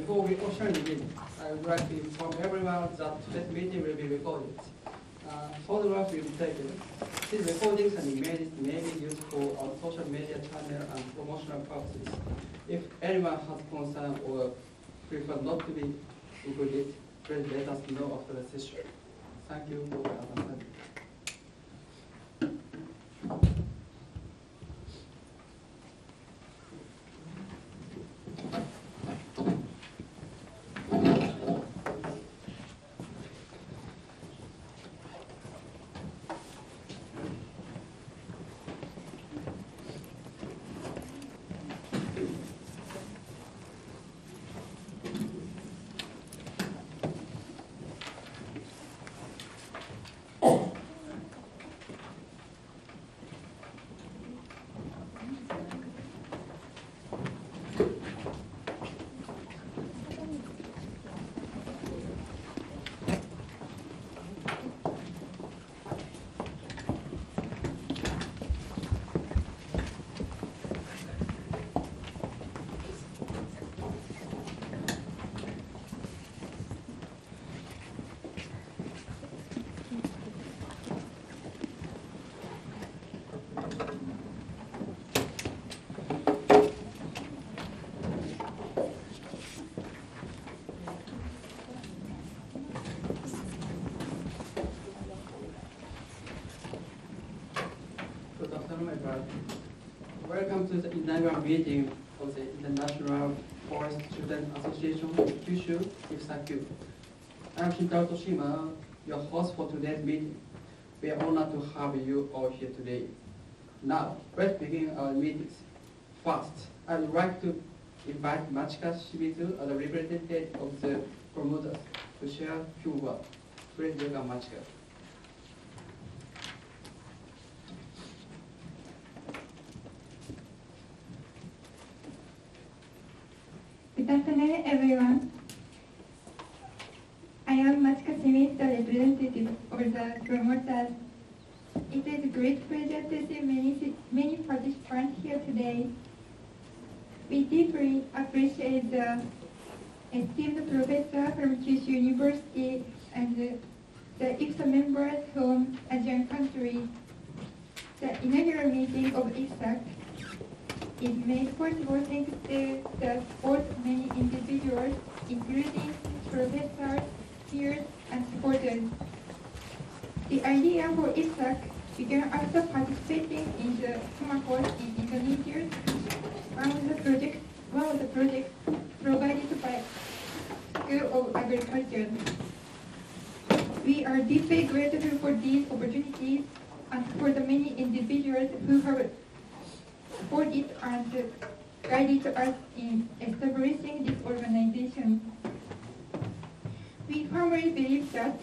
before we open the meeting, I would like to inform everyone that today's meeting will be recorded. Photographs will be taken. These recordings and images may be used for our social media channel and promotional purposes. If anyone has concern or prefer not to be included, please let us know after the session. Thank you for understanding. Welcome to the inaugural meeting of the International Forest Student Association, KYUSHU, IFSAQ. I'm Shintaro Toshima, your host for today's meeting. We are honored to have you all here today. Now, let's begin our meetings. First, I would like to invite Machika Shimizu, as a representative of the promoters, to share a few words. Please welcome Machika. Good afternoon, everyone. I am Machika Shimizu, the representative of the promoters. It is a great pleasure to see many participants here today. We deeply appreciate the esteemed professor from KYUSHU University and the IFSA members from Asian countries. The inaugural meeting of IFSAQ is made possible thanks to the support of many individuals, including professors, peers, and supporters. The idea for IFSAQ began after participating in the summer course in Indonesia. One of the projects provided by School of Agriculture. We are deeply grateful for these opportunities and for the many individuals who have supported and guided us in establishing this organization. We firmly believe that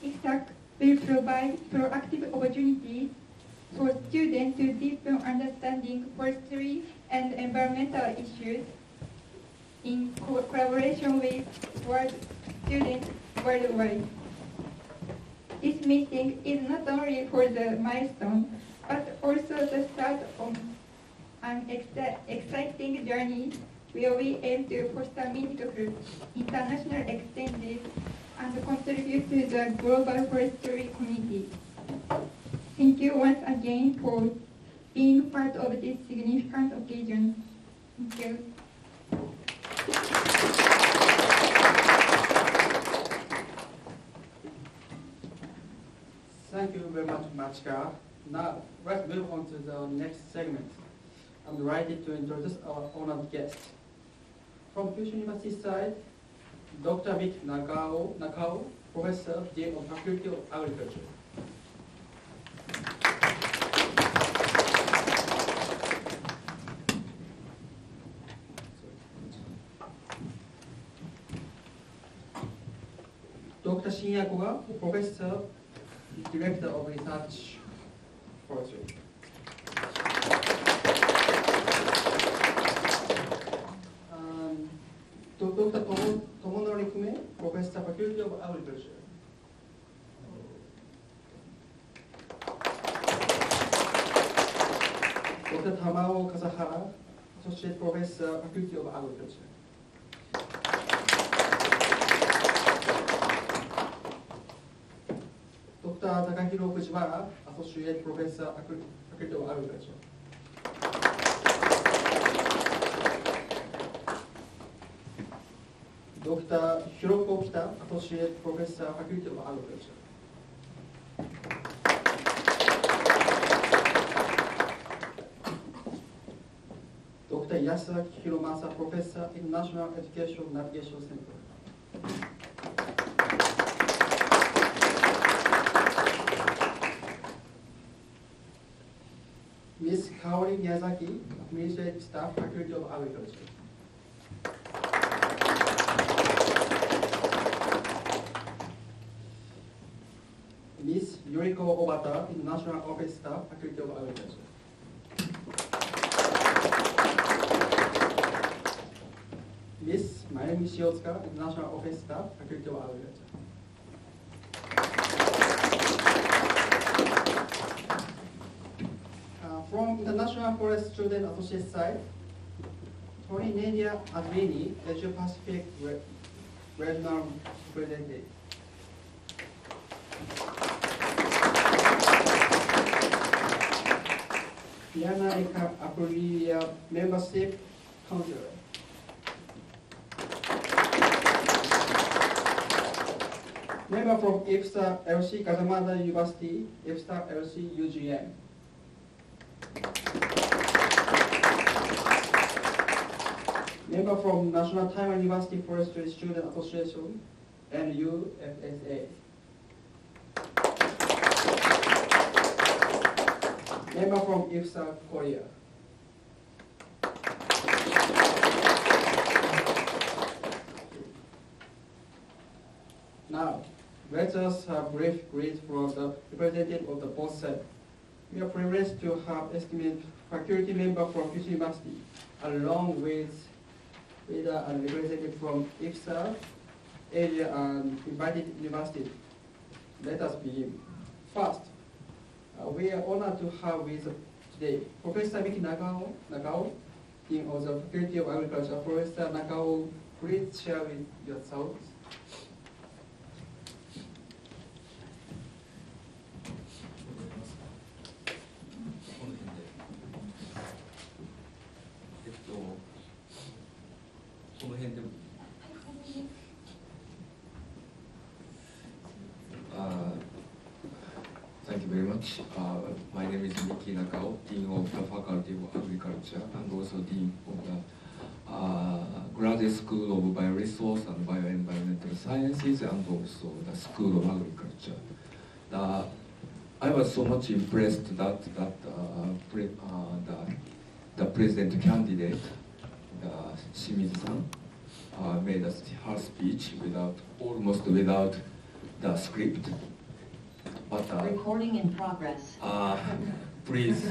IFSAQ will provide proactive opportunities for students to deepen understanding forestry and environmental issues in collaboration with world students worldwide. This meeting is not only for the milestone, but also the start of an exciting journey where we aim to foster meaningful international exchanges and contribute to the global forestry community. Thank you once again for being part of this significant occasion. Thank you. Thank you very much, Machika. Now, let's move on to the next segment. I'm delighted to introduce our honored guest. From KYUSHU University side, Dr. Mick Nakao, Professor, Dean of Faculty of Agriculture. Dr. Shinya Koga, Professor, Director of Research, Forestry. Dr. Tomonori Kume, Professor, Faculty of Agriculture. Dr. Tamao Kasahara, Associate Professor, Faculty of Agriculture. Takahiro Fujiwara, Associate Professor, Faculty of Agriculture. Dr. Hiroko Kita, Associate Professor, Faculty of Agriculture. Dr. Yasuaki Hiromasa, Professor, International Education Navigation Center. Ms. Kaori Miyazaki, Administrative Staff, Faculty of Agriculture. Ms. Yuriko Obata, International Office Staff, Faculty of Agriculture. Ms. Mayumi Shiotsuka, International Office Staff, Faculty of Agriculture. From International Forest Student Associate side, Tony Nadia Advini, Asia Pacific Regional Representative. Diana Eka Aprilia, Membership Counselor. Member from IFSAQ LC Kazamada University, IFSAQ LC UGM. Member from National Taiwan University Forestry Student Association and UFSA. Member from IFSAQ Korea. Now, let us have a brief greet from the representative of the both sides. We are privileged to have esteemed faculty member from KYUSHU University, along with a representative from IFSAQ, Asia, and invited universities. Let us begin. First, we are honored to have with us today Professor Miki Nagao, Dean of the Faculty of Agriculture. Professor Nagao, please share with your thoughts. Thank you very much. My name is Miki Nakao, Dean of the Faculty of Agriculture and also Dean of the Graduate School of Bioresource and Bioenvironmental Sciences and also the School of Agriculture. I was so much impressed that the president candidate, Shimizu-san, made her speech almost without the script. But, recording in progress. Please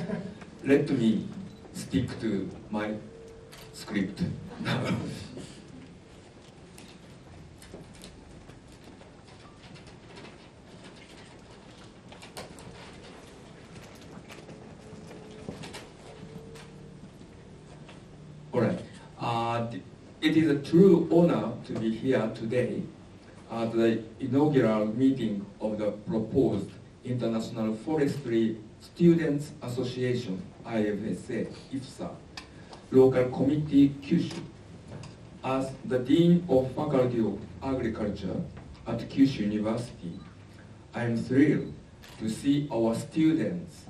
let me stick to my script. All right. It is a true honor to be here today at the inaugural meeting of the proposed International Forestry Students Association, IFSAQ, Local Committee KYUSHU. As the Dean of Faculty of Agriculture at KYUSHU University, I am thrilled to see our students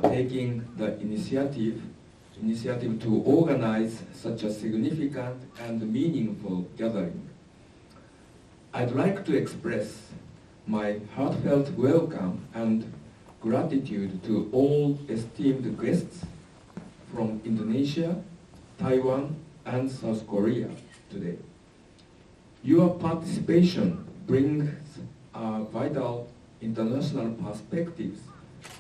taking the initiative to organize such a significant and meaningful gathering. I'd like to express my heartfelt welcome and gratitude to all esteemed guests from Indonesia, Taiwan, and South Korea today. Your participation brings vital international perspectives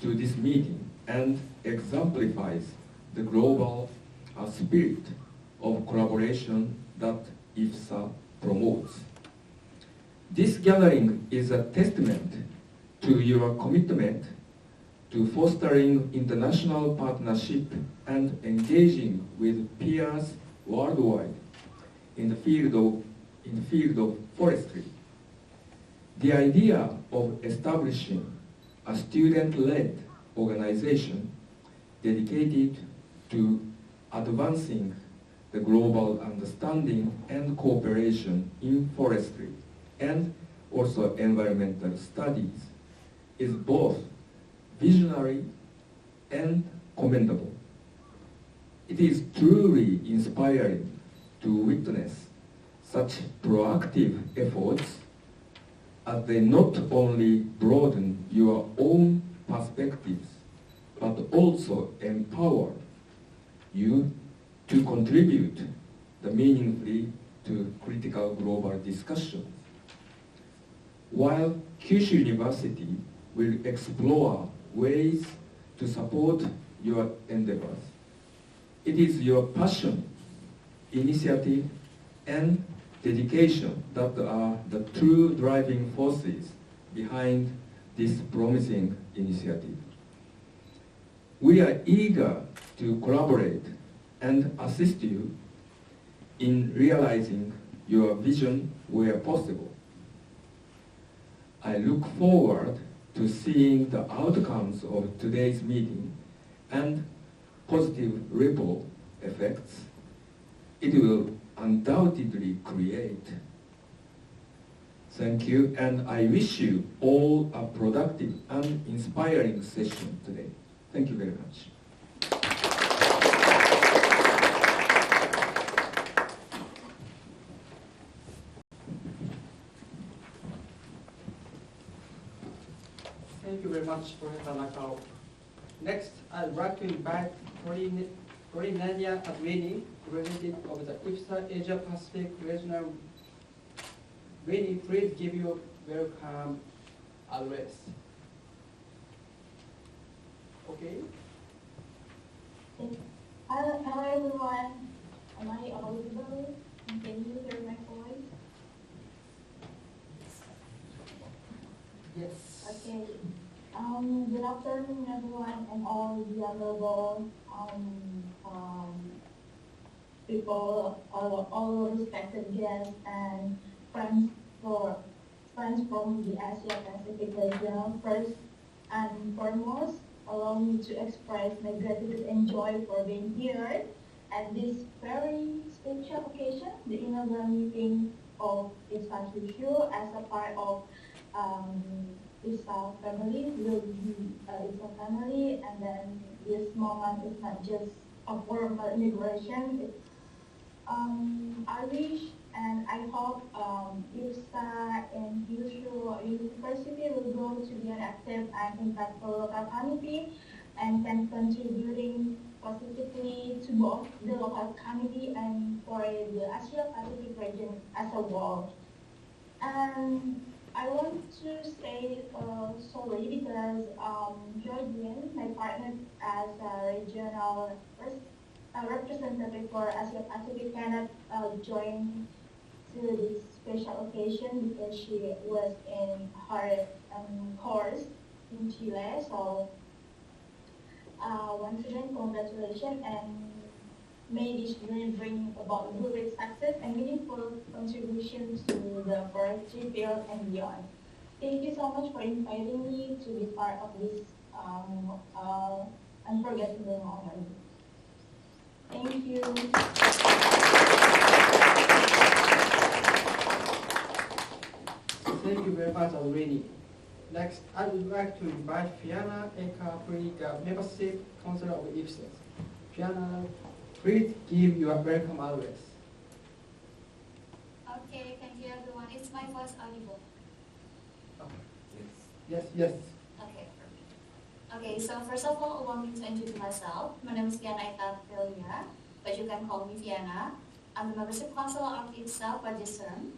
to this meeting and exemplifies the global spirit of collaboration that IFSA promotes. This gathering is a testament to your commitment to fostering international partnership and engaging with peers worldwide in the field of forestry. The idea of establishing a student-led organization dedicated to advancing the global understanding and cooperation in forestry and also environmental studies, is both visionary and commendable. It is truly inspiring to witness such proactive efforts as they not only broaden your own perspectives, but also empower you to contribute meaningfully to critical global discussions. While Kyushu University will explore ways to support your endeavors, it is your passion, initiative, and dedication that are the true driving forces behind this promising initiative. We are eager to collaborate and assist you in realizing your vision where possible. I look forward to seeing the outcomes of today's meeting and positive ripple effects it will undoubtedly create. Thank you, and I wish you all a productive and inspiring session today. Thank you very much. Thank you very much, Professor Nakao. Next, I'd like to invite Torinania Adwini, representative of the IFSA Asia Pacific Regional. Winnie, please give your welcome address. Okay. Hello everyone. Am I audible? Can you hear my voice? Yes. Okay. Good afternoon everyone and all the honorable people, all respected guests and friends from the Asia Pacific region. First and foremost, allow me to express my gratitude and joy for being here at this very special occasion, the inaugural meeting of IFSAQ as a part of IFSAQ family. Will be IFSAQ family, and then this moment is not just a formal integration. I wish and I hope IFSAQ and KYUSHU University will grow to be an active and impactful local community and can contributing positively to both the local community and for the Asia Pacific region as a whole. And I want to say sorry because Georgian, my partner as a regional representative for Asia Pacific, cannot join to this special occasion because she was in her course in Chile. So once again, congratulations, and may this journey bring about great success and meaningful contributions to the forestry field and beyond. Thank you so much for inviting me to be part of this unforgettable moment. Thank you. Thank you very much, Alrini. Next, I would like to invite Fiona Eka Puliga, Membership Council of IFSAQ. Fiona, please give your welcome address. Okay, thank you everyone. Is my voice audible? Yes, yes. Okay, perfect. Okay, so first of all, allow me to introduce myself. My name is Fiona Eka Puliga, but you can call me Fiona. I'm the Membership Council of IFSAQ for this term.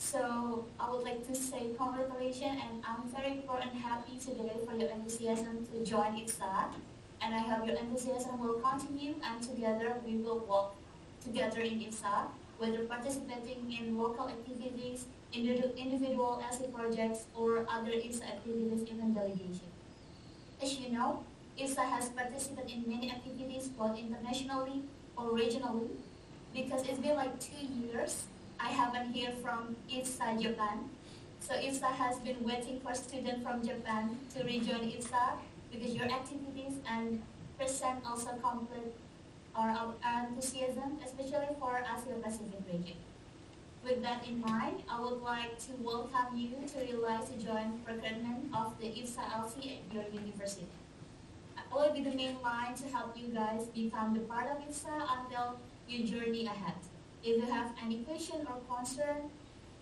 So I would like to say congratulations, and I'm very proud and happy today for your enthusiasm to join IFSAQ. And I hope your enthusiasm will continue, and together we will work together in IFSAQ, whether participating in local activities, individual essay projects, or other IFSAQ activities, even delegation. As you know, IFSAQ has participated in many activities, both internationally or regionally, because it's been like 2 years I haven't heard from IFSAQ Japan. So IFSAQ has been waiting for students from Japan to rejoin IFSAQ because your activities and present also complete our enthusiasm, especially for Asia Pacific region. With that in mind, I would like to welcome you to realize the joint procurement of the IFSAQ LC at your university. I will be the main line to help you guys become the part of IFSAQ until your journey ahead. If you have any question or concern,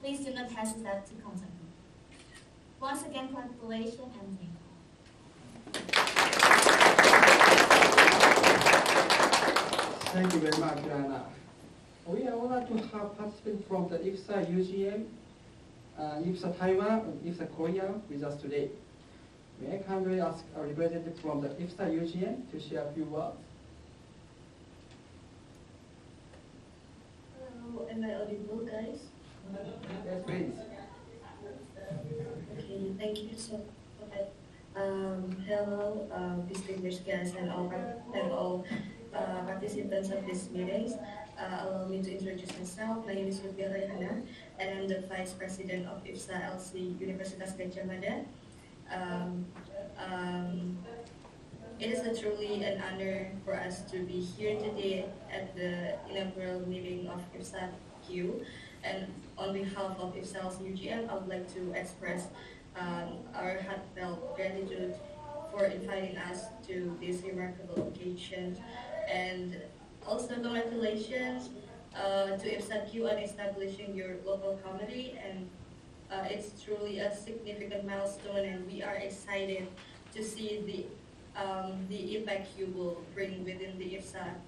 please do not hesitate to contact me. Once again, congratulations and thank you. Thank you very much, Joanna. We are honored to have participants from the IFSAQ UGM, IFSAQ Taiwan, and IFSAQ Korea with us today. May I kindly ask a representative from the IFSAQ UGM to share a few words? Hello, am I audible, guys? Yes, please. Okay, thank you so much. Hello, distinguished guests and all participants of this meeting. Allow me to introduce myself. My name is Lubia Rayhana, and I'm the Vice President of IFSAQ LC Universitas Gadjah Mada. It is truly an honor for us to be here today at the inaugural meeting of IFSAQ. And on behalf of IFSAQ UGM, I would like to express our heartfelt gratitude for inviting us to this remarkable occasion. And also congratulations to IFSAQ on establishing your local committee. And it's truly a significant milestone, and we are excited to see the impact you will bring within the IFSAQ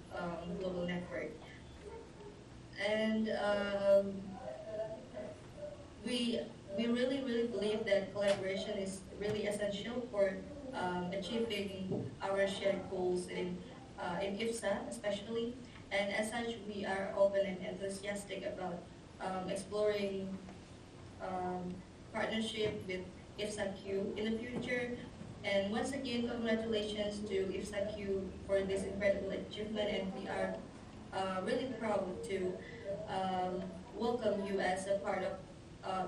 global network. And we really believe that collaboration is really essential for achieving our shared goals in IFSAQ especially. And as such, we are open and enthusiastic about exploring partnership with IFSAQ in the future. And once again, congratulations to IFSAQ for this incredible achievement, and we are really proud to welcome you as a part of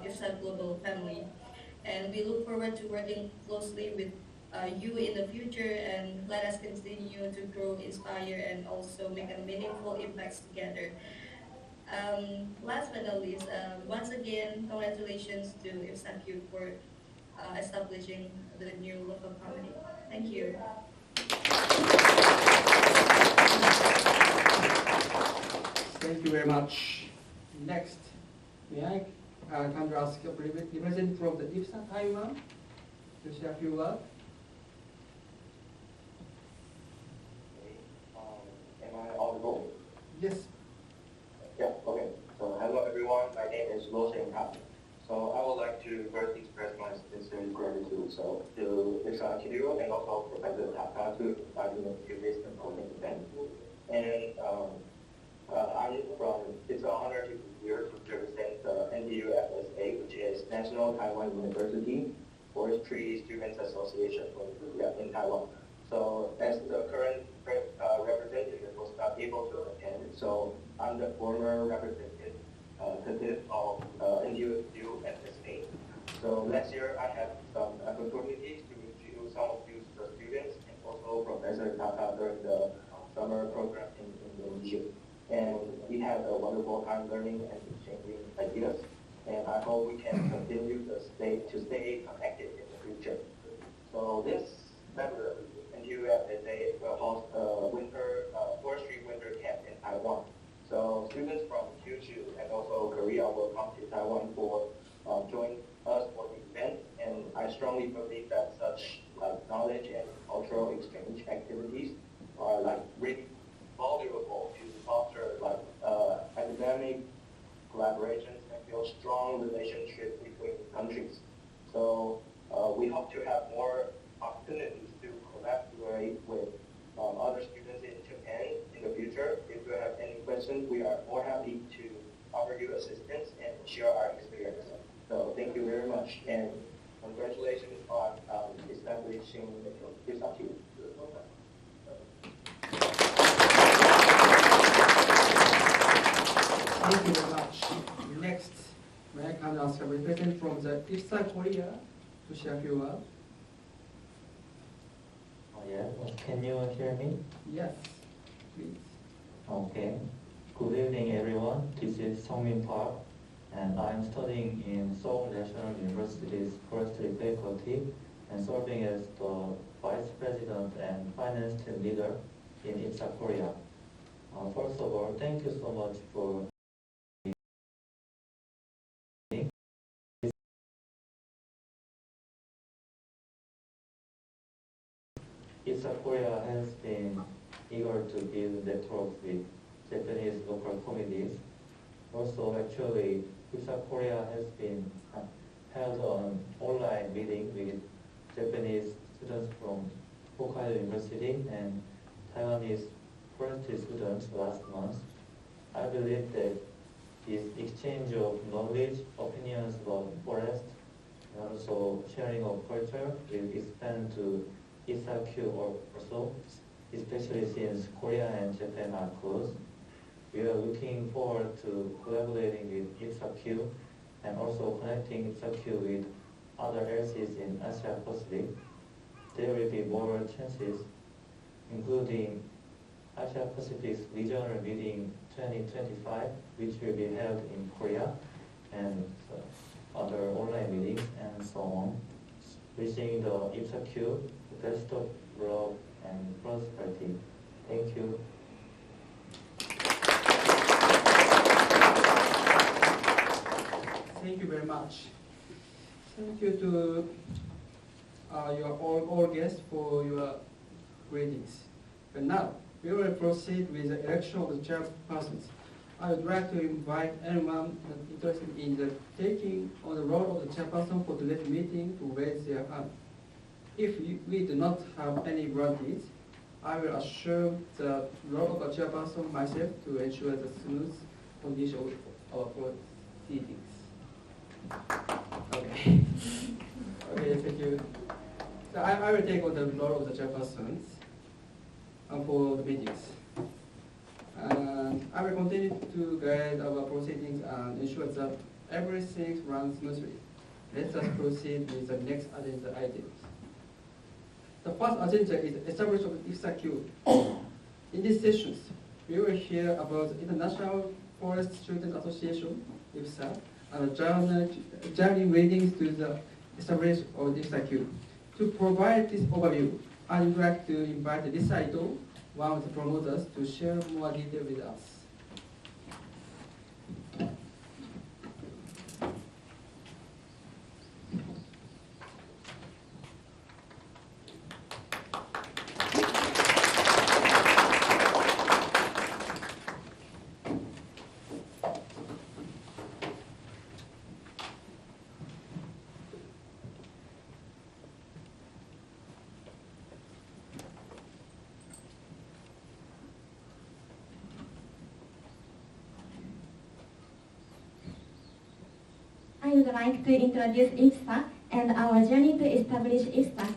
IFSAQ global family. And we look forward to working closely with you in the future, and let us continue to grow, inspire, and also make a meaningful impact together. Last but not least, once again, congratulations to IFSAQ for establishing the new local committee. Thank you. Thank you very much. Next, may I come to ask a representative from the IFSAQ Taiwan to share a few words? Am I audible? Yes. Yeah, okay. So hello everyone, my name is Lo Sheng Kap. So I would like to first express my sincere gratitude to IFSAQ and also Professor Taka to inviting me to this important event. And it's an honor to be here to represent the NTU-FSA, which is National Taiwan University Forestry Students Association in Taiwan. So as the current representative was not able to attend, so I'm the former representative of NTU-FSA. So last year I had some opportunities to introduce some of you the students and also Professor Taka during the summer program in Indonesia. And we had a wonderful time learning and exchanging ideas. And I hope we can continue to stay connected in the future. So this February, NTU-FSA will host a forestry winter camp in Taiwan. So students from KYUSHU and also Korea will come to Taiwan for join us for the event. And I strongly believe that such knowledge and cultural exchange activities are really valuable to foster academic collaborations and build strong relationships between countries. So we hope to have more opportunities to collaborate with other students in Japan in the future. If you have any questions, we are more happy to offer you assistance and share our experience. So thank you very much, and congratulations on establishing IFSAQ. Thank you very much. Next, May I kindly ask a representative from the Ifsaq Korea to share a few words? Yeah, can you hear me? Yes, please. Okay. Good evening, everyone. This is Sungmin Park, and I'm studying in Seoul National University's Forestry faculty and serving as the Vice President and Finance Team Leader in Ifsaq Korea. First of all, thank you so much for Ifsaq Korea has been eager to build networks with Japanese local communities. Also, actually, Ifsaq Korea has been held an online meeting with Japanese students from Hokkaido University and Taiwanese forestry students last month. I believe that this exchange of knowledge, opinions about forest, and also sharing of culture will expand to IFSAQ also, especially since Korea and Japan are close. We are looking forward to collaborating with IFSAQ and also connecting IFSAQ with other LCs in Asia Pacific. There will be more chances, including Asia Pacific's regional meeting 2025, which will be held in Korea, and other online meetings and so on. Wishing the IFSAQ the best of luck and prosperity. Thank you. Thank you very much. Thank you to your all guests for your greetings. But now, we will proceed with the election of the chairpersons. I would like to invite anyone interested in the taking on the role of the chairperson for today's meeting to raise their hand. If we do not have any grantees, I will assume the role of the chairperson myself to ensure the smooth condition of our proceedings. Okay. Okay, thank you. So I will take on the role of the chairpersons for the meetings. I will continue to guide our proceedings and ensure that everything runs smoothly. Let us proceed with the next agenda items. The first agenda is establishment of IFSAQ. In these sessions, we will hear about the International Forest Student Association, IFSAQ, and journey readings to the establishment of the IFSAQ. To provide this overview, I would like to invite Lisa Ito, one of the promoters, to share more detail with us. I would like to introduce IFSAQ and our journey to establish IFSAQ.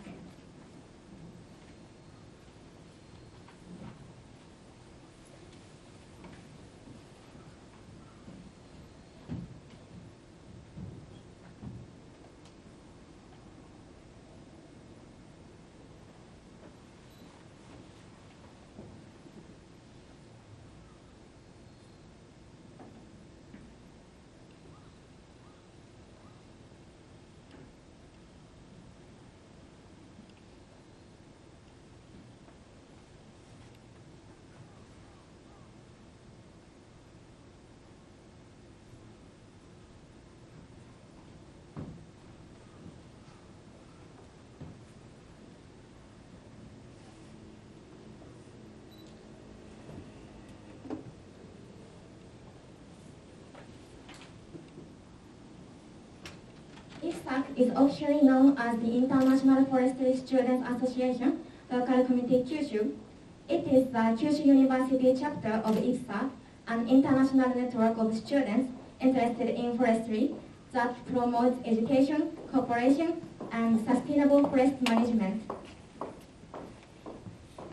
IFSAQ is officially known as the International Forestry Students Association, Local Committee KYUSHU. It is the KYUSHU University chapter of IFSAQ, an international network of students interested in forestry that promotes education, cooperation, and sustainable forest management.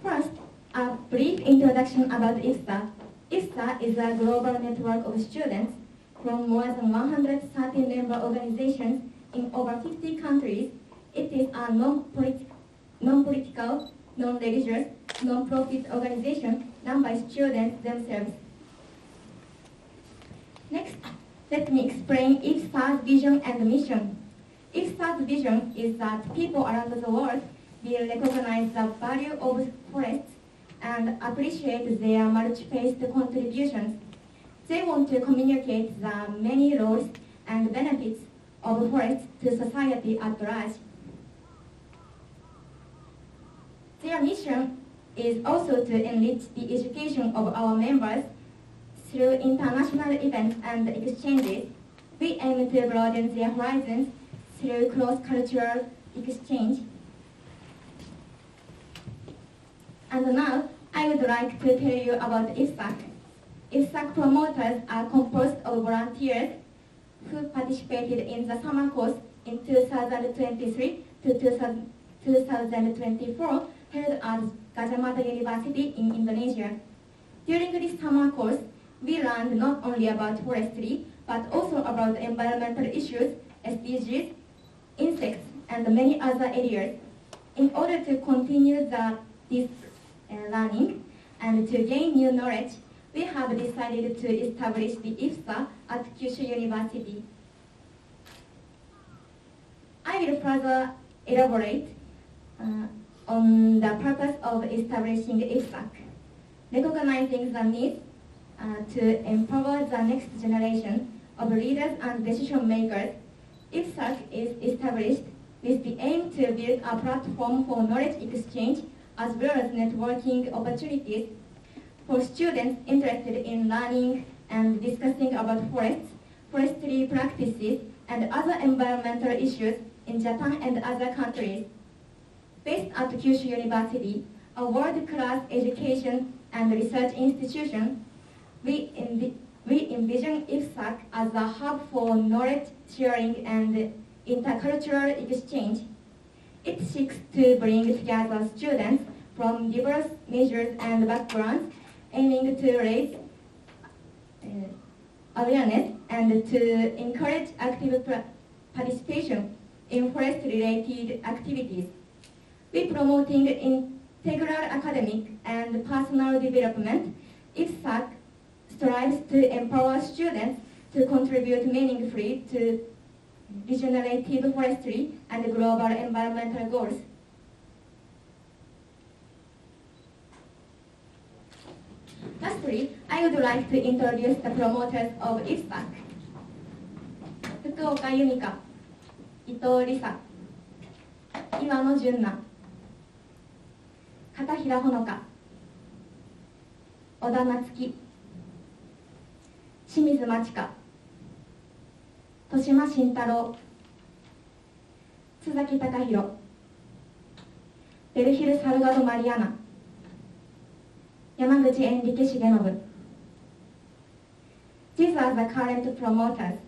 First, a brief introduction about IFSAQ. IFSAQ is a global network of students from more than 130 member organizations in over 50 countries. It is a non-political, non-religious, non-profit organization run by students themselves. Next, let me explain IFSAQ's vision and mission. IFSAQ's vision is that people around the world will recognize the value of forests and appreciate their multi-faced contributions. They want to communicate the many roles and benefits of forests to society at large. Their mission is also to enrich the education of our members through international events and exchanges. We aim to broaden their horizons through cross-cultural exchange. And now, I would like to tell you about IFSAQ. IFSAQ promoters are composed of volunteers who participated in the summer course in 2023 to 2024 held at Gajah Mada University in Indonesia. During this summer course, we learned not only about forestry, but also about environmental issues, SDGs, insects, and many other areas. In order to continue this learning and to gain new knowledge, we have decided to establish the IFSA at KYUSHU University. I will further elaborate on the purpose of establishing IFSAQ. Recognizing the need to empower the next generation of leaders and decision makers, IFSAQ is established with the aim to build a platform for knowledge exchange as well as networking opportunities for students interested in learning and discussing about forests, forestry practices, and other environmental issues in Japan and other countries. Based at KYUSHU University, a world-class education and research institution, we envision IFSAQ as a hub for knowledge sharing and intercultural exchange. It seeks to bring together students from diverse majors and backgrounds, aiming to raise awareness and to encourage active participation in forest-related activities. We promoting integral academic and personal development. IFSAQ strives to empower students to contribute meaningfully to regenerative forestry and global environmental goals. Lastly, I would like to introduce the promoters of IFSAQ. 福岡由美香、伊藤梨沙、岩野純奈、片平ほのか、小田夏樹、清水真知香、豊島慎太郎、津崎貴弘、ベルヒル・サルガド・マリアナ、山口エンリケ重信。These are the current promoters.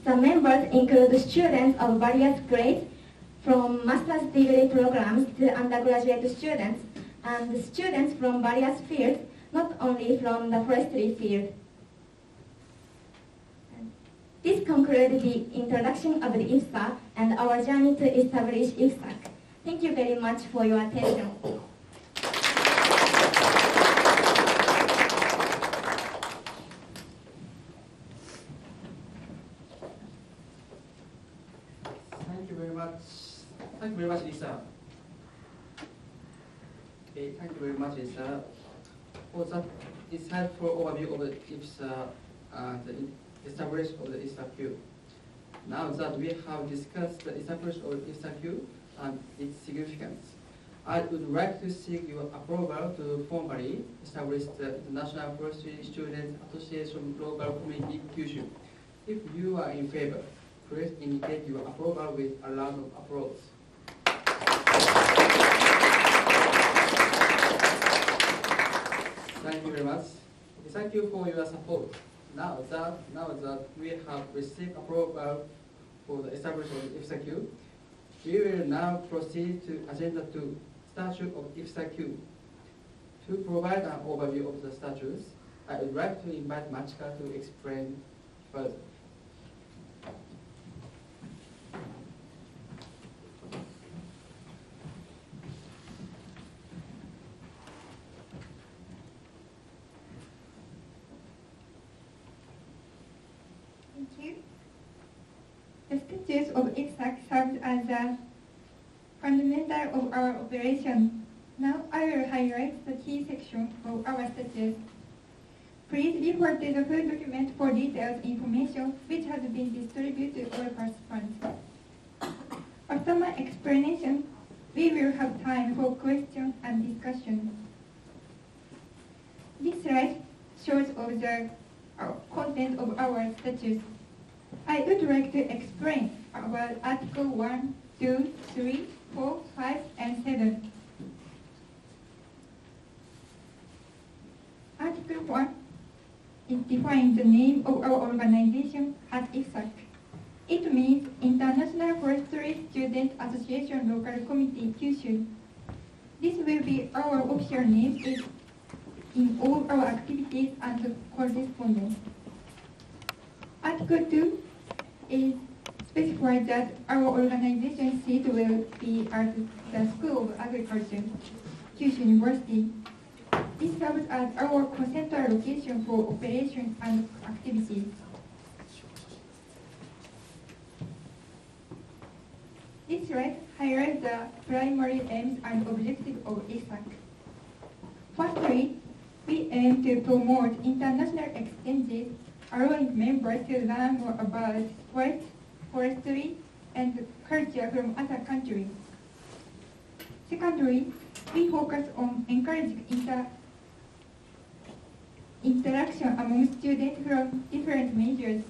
The members include students of various grades, from master's degree programs to undergraduate students, and students from various fields, not only from the forestry field. This concludes the introduction of the IFSA and our journey to establish IFSAQ. Thank you very much for your attention. Thank you very much. Thank you very much, Lisa. Okay, thank you very much, Lisa, for that insightful overview of the IFSA and the establishment of the IFSAQ. Now that we have discussed the establishment of the IFSAQ and its significance, I would like to seek your approval to formally establish the International Forestry Students Association Local Committee KYUSHU. If you are in favor, please indicate your approval with a round of applause. Thank you very much. Thank you for your support. Now that we have received approval for the establishment of IFSAQ, we will now proceed to Agenda 2, statute of IFSAQ. To provide an overview of the statutes, I would like to invite Machika to explain further. Thank you. The statutes of IFSAQ serve as a fundamental of our operation. Now I will highlight the key section of our statutes. Please refer to the full document for detailed information which has been distributed to all participants. After my explanation, we will have time for questions and discussion. This slide shows of the content of our statutes. I would like to explain about Article 1, 2, 3, 4, 5, and 7. Article 1, it defines the name of our organization as IFSAQ. It means International Forestry Student Association Local Committee KYUSHU. This will be our official name in all our activities and correspondence. Article 2 is specified that our organization seat will be at the School of Agriculture, KYUSHU University. This serves as our central location for operations and activities. This slide highlights the primary aims and objectives of IFSAQ. Firstly, we aim to promote international exchanges, allowing members to learn more about sports, forestry, and culture from other countries. Secondly, we focus on encouraging interaction among students from different majors.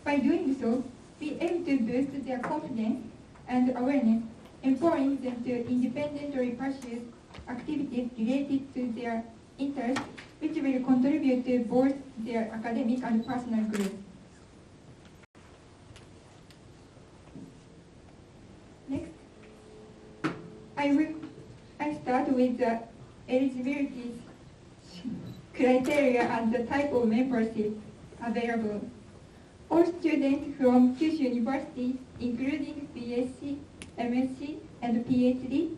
By doing so, we aim to boost their confidence and awareness, empowering them to independently pursue activities related to their interests, which will contribute to both their academic and personal growth. Next, I start with the eligibility criteria and the type of membership available. All students from KYUSHU University, including BSc, MSc, and PhD,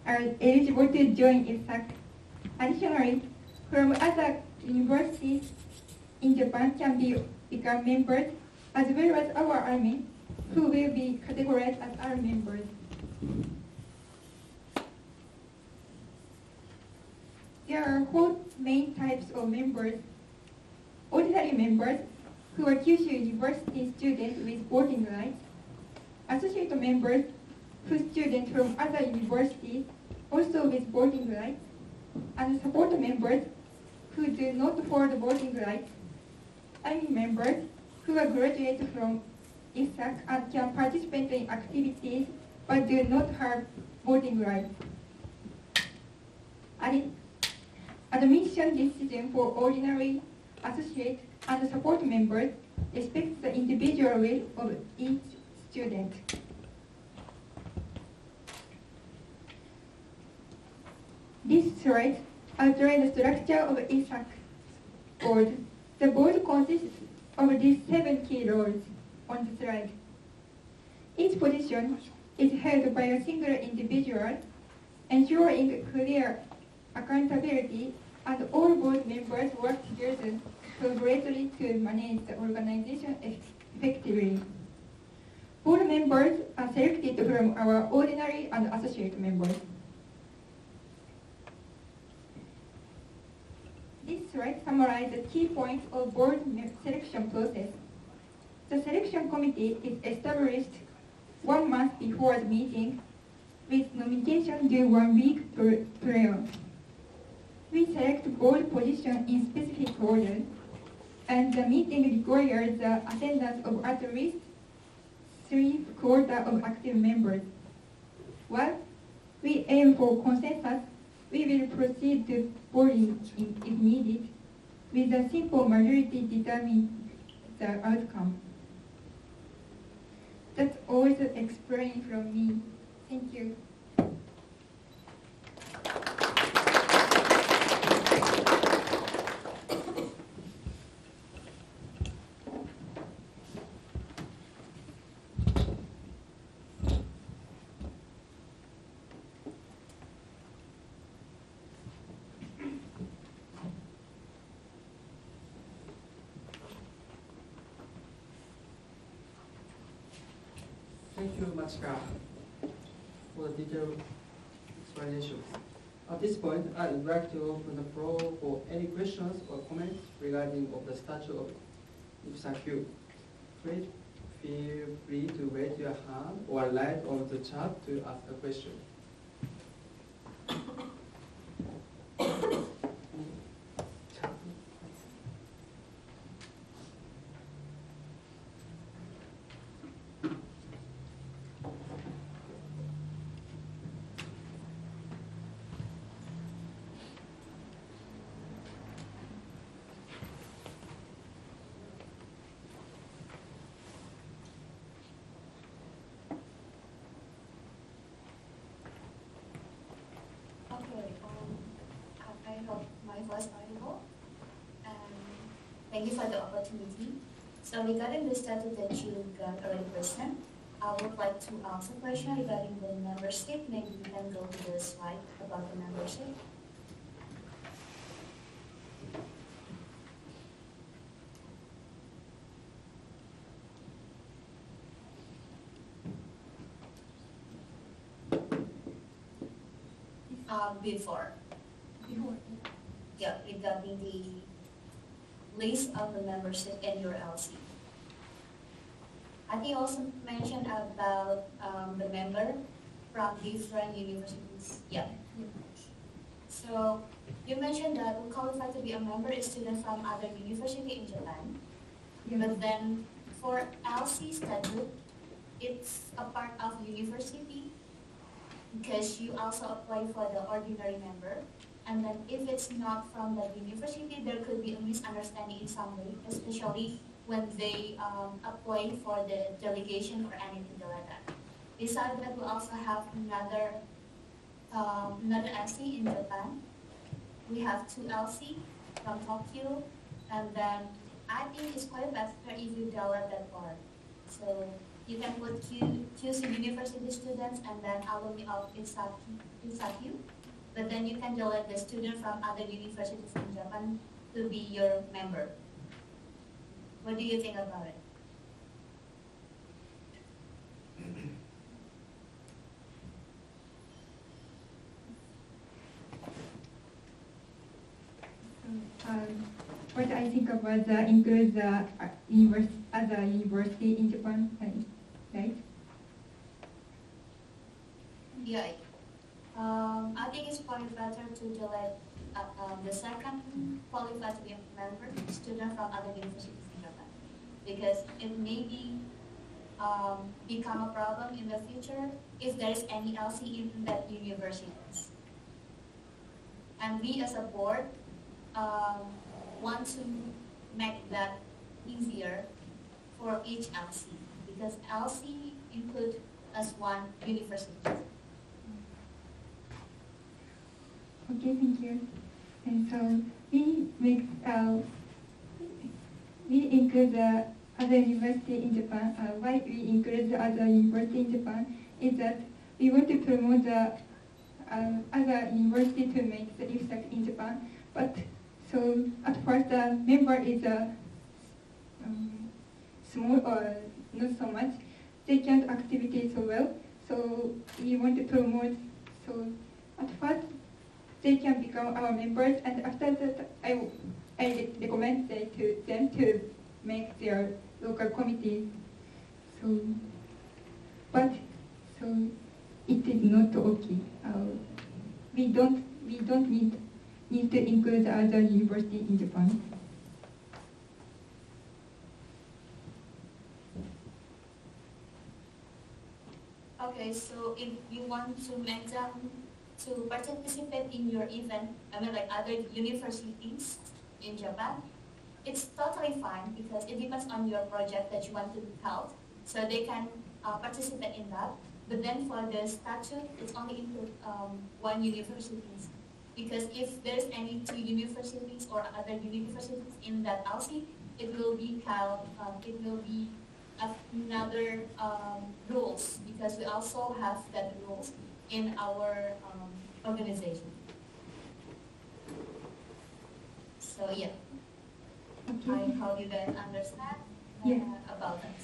are eligible to join IFSAQ. Additionally, from other universities in Japan can become members, as well as our Army, who will be categorized as our members. There are 4 main types of members. Ordinary members, who are KYUSHU University students with voting rights. Associate members, who are students from other universities, also with voting rights. And support members, who do not hold voting rights. Army members, who are graduates from IFSAQ and can participate in activities but do not have voting rights. Admission decision for ordinary, associate, and support members respects the individual will of each student. This slide outlines the structure of IFSAQ board. The board consists of these 7 key roles on the slide. Each position is held by a single individual, ensuring clear accountability, and all board members work together collaboratively to manage the organization effectively. Board members are selected from our ordinary and associate members. This slide summarizes the key points of board selection process. The selection committee is established 1 month before the meeting, with nomination due 1 week prior. We select board position in specific order, and the meeting requires the attendance of at least 3/4 of active members. While we aim for consensus, we will proceed to voting if needed, with a simple majority determining the outcome. That's all the experience from me. Thank you. Thank you, Machika, for the detailed explanations. At this point, I would like to open the floor for any questions or comments regarding of the statute of IFSAQ. Please feel free to raise your hand or write on the chat to ask a question. I hope my voice audible. Thank you for the opportunity. So regarding the statute that you got already present, I would like to ask a question regarding the membership. Maybe you can go to the slide about the membership. Before. Yeah, regarding the list of the membership in your LC. I think you also mentioned about the member from different universities. Yeah. So you mentioned that who qualify to be a member is students from other university in Japan. But then for LC statute, it's a part of university because you also apply for the ordinary member. And then if it's not from the university, there could be a misunderstanding in some way, especially when they apply for the delegation or anything like that. Besides that, we also have another LC in Japan. We have 2 LC from Tokyo, and then I think it's quite better if you delete that part. So you can put KYUSHU university students and then alumni of IFSAQ. But then you can delete the student from other universities in Japan to be your member. What do you think about it? What I think about the include the other university in Japan, right? Yeah. I think it's probably better to delete the second qualified to be a member student from other universities in Japan, because it may be become a problem in the future if there is any LC in that universities. And we as a board want to make that easier for each LC, because LC include as one university. Okay, thank you. And so we include the other university in Japan. Why we include the other university in Japan is that we want to promote the other university to make the IFSAQ in Japan. But so at first the member is small or not so much. They can't activity so well. So we want to promote. So at first they can become our members, and after that, I recommend them to make their local committee. So, but so it is not okay. We don't need to include the other university in Japan. Okay, so if you want to make them to participate in your event, like other universities in Japan, it's totally fine because it depends on your project that you want to help. So they can participate in that. But then for the statute, it's only include one university. Because if there's any 2 universities or other universities in that LC, it will be another rules, because we also have that rules in our organization. So yeah, Okay. I hope you guys understand Yeah. about that.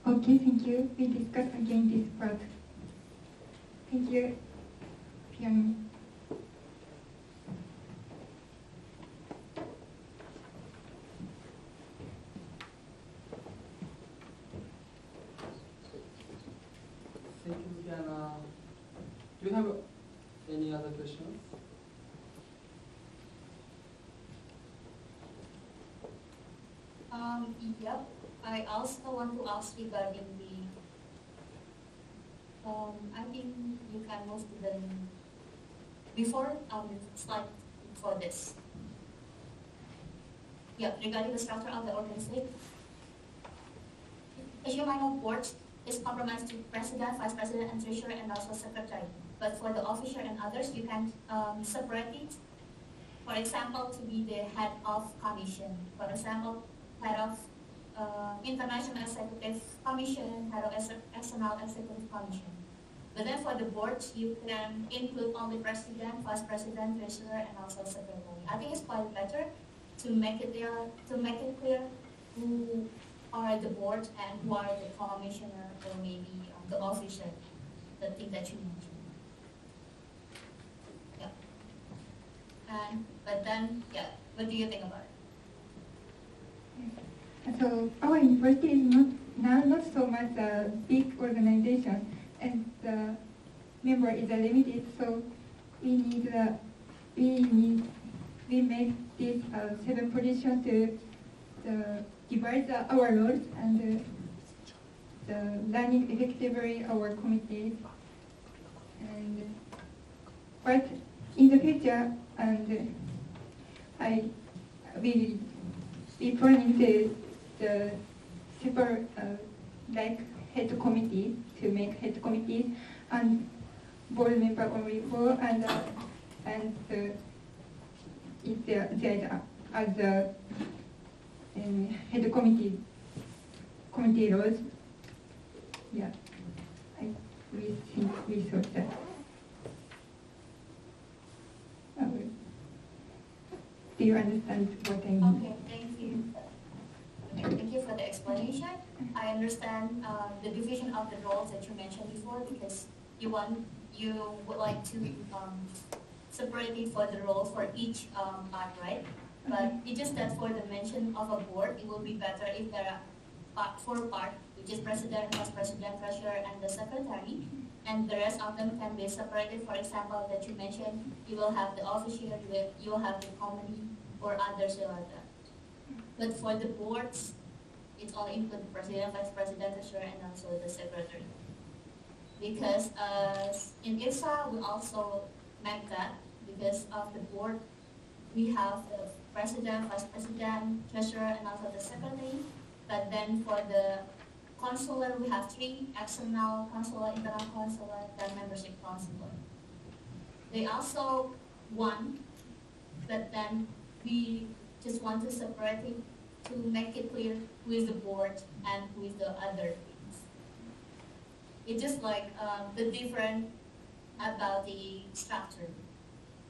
Okay, thank you. We discuss again this part. Thank you. Fiona. Thank you, Diana. Do you have any other questions? Yep. I also want to ask regarding the. I think you can move to the before slide for this. Yeah, regarding the structure of the organization. As you might know, board is compromised to president, vice president, and treasurer, and also secretary. But for the officer and others, you can separate it. For example, to be the head of commission. For example, head of international executive commission, head of external executive commission. But then for the board, you can include only president, vice president, treasurer, and also secretary. I think it's quite better to make it clear who are the board and who are the commissioner or maybe the officer, the thing that you mentioned. Yeah. But then, yeah, what do you think about it? So our university is not so much a big organization, and the member is limited. So we make this 7 positions to divide our roles and running effectively our committees. And but in the future, and I will be planning the separate like head committee, to make head committees and board member only for, and if there as the head committee roles, yeah, we thought that. Do you understand what I mean? Okay, thank you. Okay, thank you for the explanation. I understand the division of the roles that you mentioned before, because you would like to separate it for the roles for each part, right? But it's just that for the mention of a board, it will be better if there are 4 parts, which is president, vice president, treasurer, and the secretary, and the rest of them can be separated. For example, that you mentioned, you will have the officer, you will have the committee, or others like that. But for the boards, it's only include the president, vice president, treasurer, and also the secretary. Because in IFSA, we also make that, because of the board, we have the president, vice president, treasurer, and also the secretary. But then for the consular, we have 3: external consular, internal consular, then membership consular. They also won, but then we just want to separate it to make it clear who is the board and who is the other things. It's just like the different about the structure.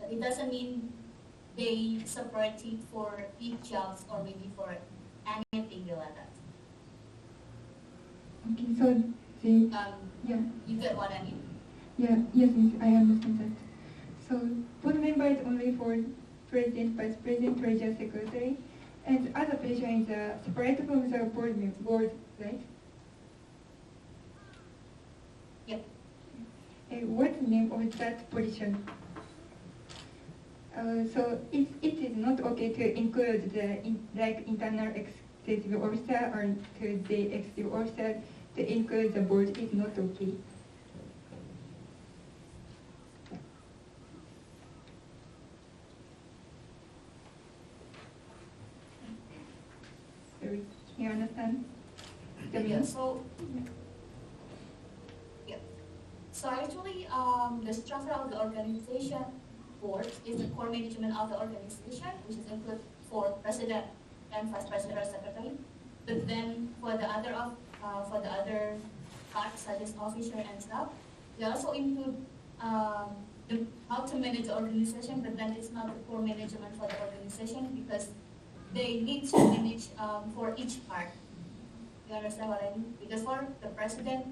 But it doesn't mean they separate it for each jobs or maybe for anything like that. Okay, so yeah. You get what I mean? Yeah, yes, I understand that. So board member is only for president, vice president, treasurer, secretary, and other position is separate from the board, right? Yep. What's the name of that position? So it is not okay to include the internal executive officer or to the executive officer. To include the board is not okay. Can you understand? Yeah, so So actually, the structure of the organization board is the core management of the organization, which is include for president and vice president or secretary. But then for the other parts such as officer and staff, they also include how to manage the organization, but then it's not the core management for the organization because they need to manage for each part. You understand what I mean? Because for the president,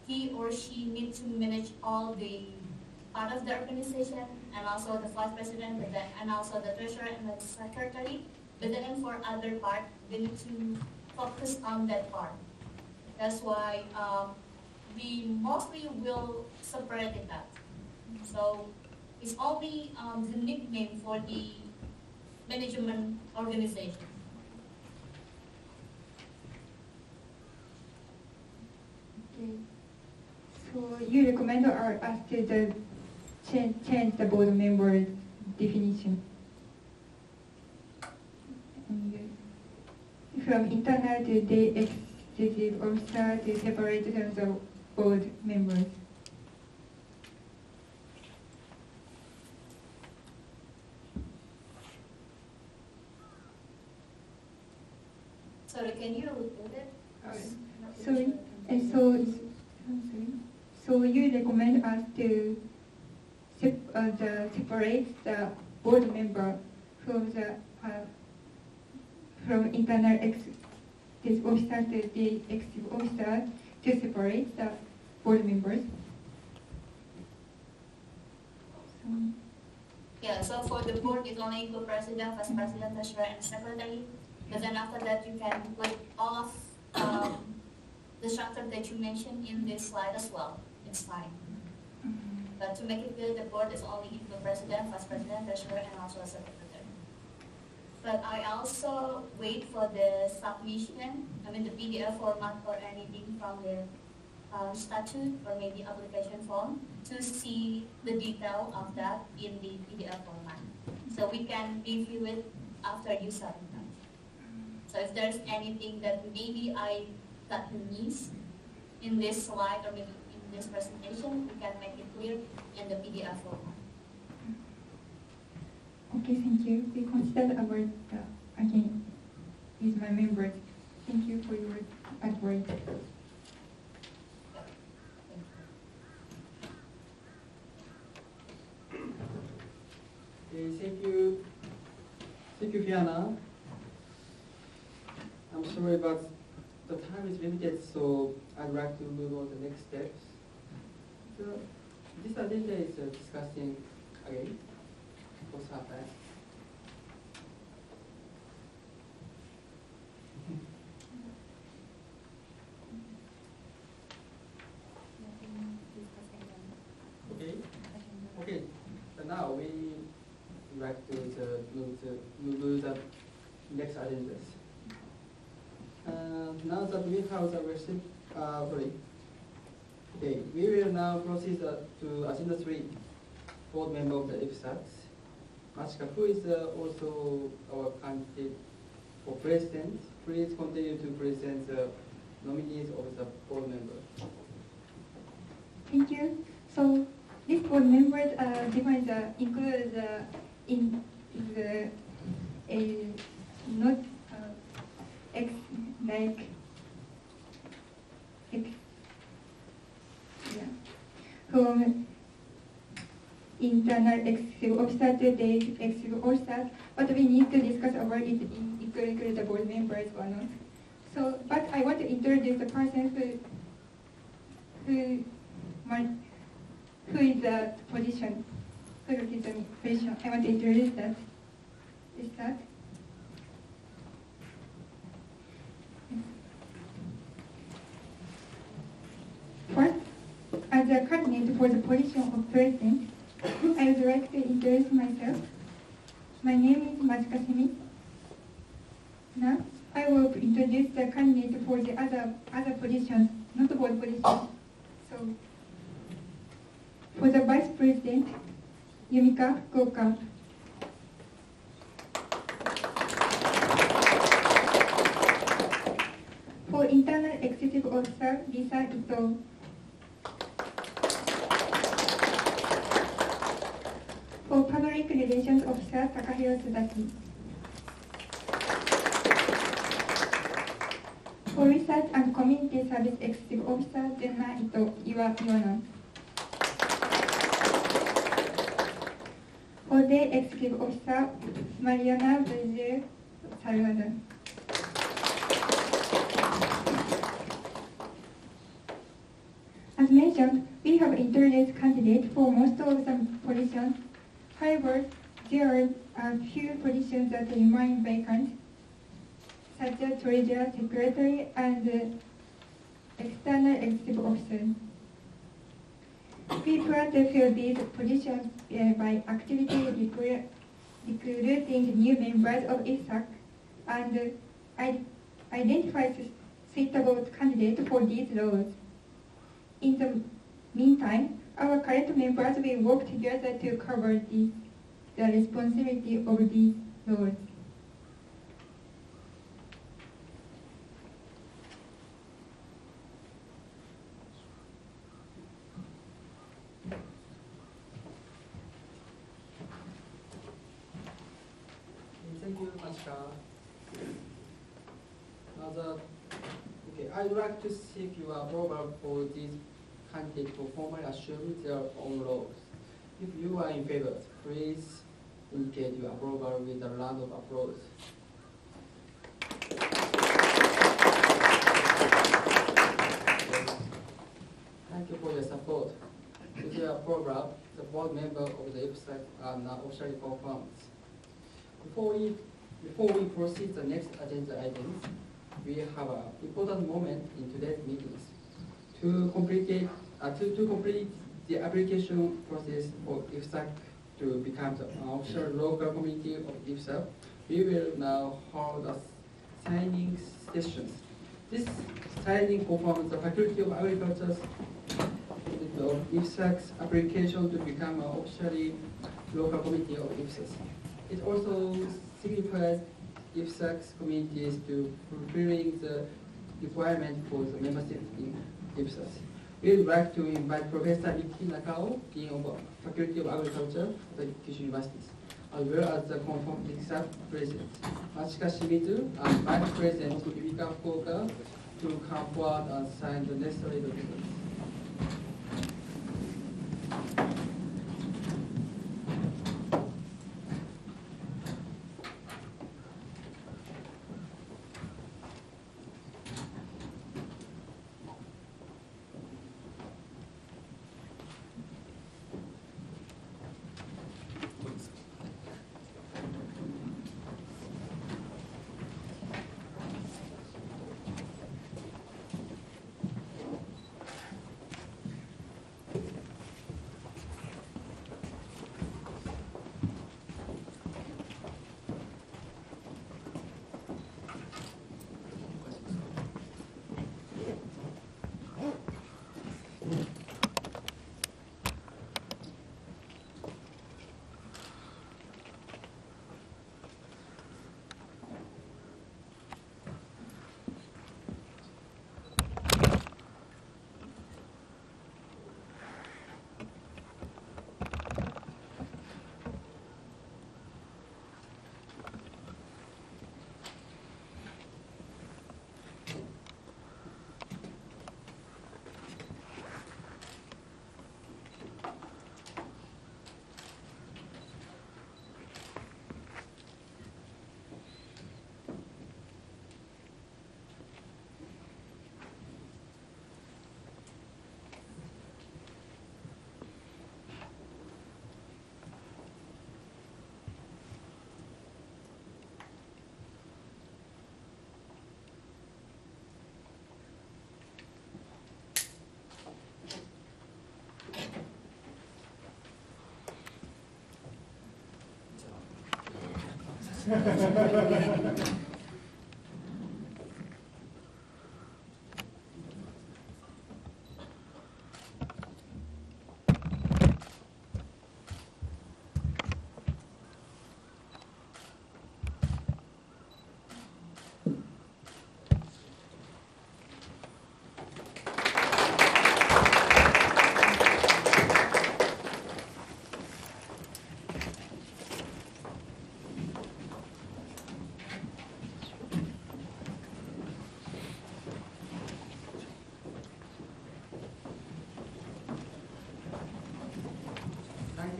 he or she needs to manage all the part of the organization and also the vice president, but then, and also the treasurer and the secretary. But then for other part, they need to focus on that part. That's why we mostly will separate that. So it's only the nickname for the management organization. Okay. So you recommend us to change the board member definition. And from internal to the executive officer to separate from the board members. Sorry, can you repeat it? Sorry. So you recommend us to separate the board member from the from internal executive officer to the executive officer to separate the board members. Yeah, so for the board, it's only include president, vice president, treasurer, and secretary. But then after that, you can put all of the structure that you mentioned in this slide as well. It's fine. But to make it clear, the board is only include president, vice president, treasurer, and also a secretary. But I also wait for the submission, the PDF format or anything from the statute or maybe application form to see the detail of that in the PDF format. So we can review it after you submit. So if there's anything that maybe I got missed in this slide or maybe in this presentation, we can make it clear in the PDF format. Okay, thank you. We consider about again with my members. Thank you for your advice. Okay, thank you. Thank you, Fiona. I'm sorry, but the time is limited, so I'd like to move on to the next steps. So this agenda is discussing again what's happened. Okay. So now we like to move the next agendas. Now that we have the receipt, we will now proceed to agenda 3, board member of the IFSAQ. Machika, who is also our candidate for president, please continue to present the nominees of the board member. Thank you. So these board members defined include in the not from internal executive officer to the executive officer, but we need to discuss about it include the board members or not. So, but I want to introduce the person who is the position, who is the position. I want to introduce that. Is that? First, as a candidate for the position of president, I would like to introduce myself. My name is Machika. Now, I will introduce the candidate for the other positions, not board positions. So, for the vice president, Yumika Fukuoka. For internal executive officer, Lisa Ito. for Public Relations Officer Takahiro Suzaki. For Research and Community Service Executive Officer Zenna Ito Iwano. For Day Executive Officer Mariana Brazil Salvador. As mentioned, we have introduced candidates for most of the positions. However, there are few positions that remain vacant, such as Treasurer, Secretary, and External Executive Officer. We plan to fill these positions by actively recruiting new members of IFSAQ and identify suitable candidates for these roles. In the meantime, our current members will work together to cover the responsibility of these roles. Thank you, Mashka. I'd like to seek your approval for these candidates to formally assume their own roles. If you are in favor, please indicate your approval with a round of applause. Thank you for your support. With your approval, the board members of the IFSAQ are now officially confirmed. Before we proceed to the next agenda items, we have an important moment in today's meetings. To complete the application process for IFSAQ to become the official local committee of IFSAQ, we will now hold a signing session. This signing confirms the Faculty of Agriculture's IFSAQ's application to become an officially local committee of IFSAQ. It also signifies IFSAQ's committees to fulfilling the requirement for the membership in IFSAQ. We would like to invite Professor Miki Nakao, Dean of Faculty of Agriculture at the KYUSHU Universities, as well as the confirmed IFSAQ President, Machika Shimizu, and Vice President Yubika Fukuoka, to come forward and sign the necessary documents.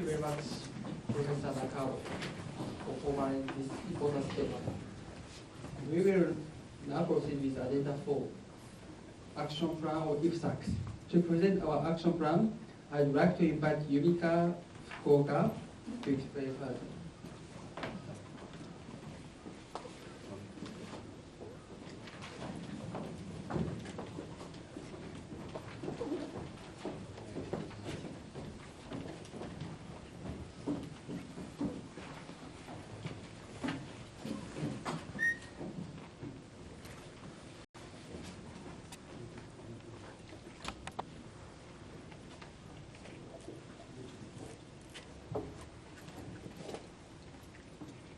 you very much, Professor Nakao, for providing this important statement. We will now proceed with Agenda 4, Action Plan or IFSAQ. To present our action plan, I'd like to invite Yumika Fukuoka to explain further.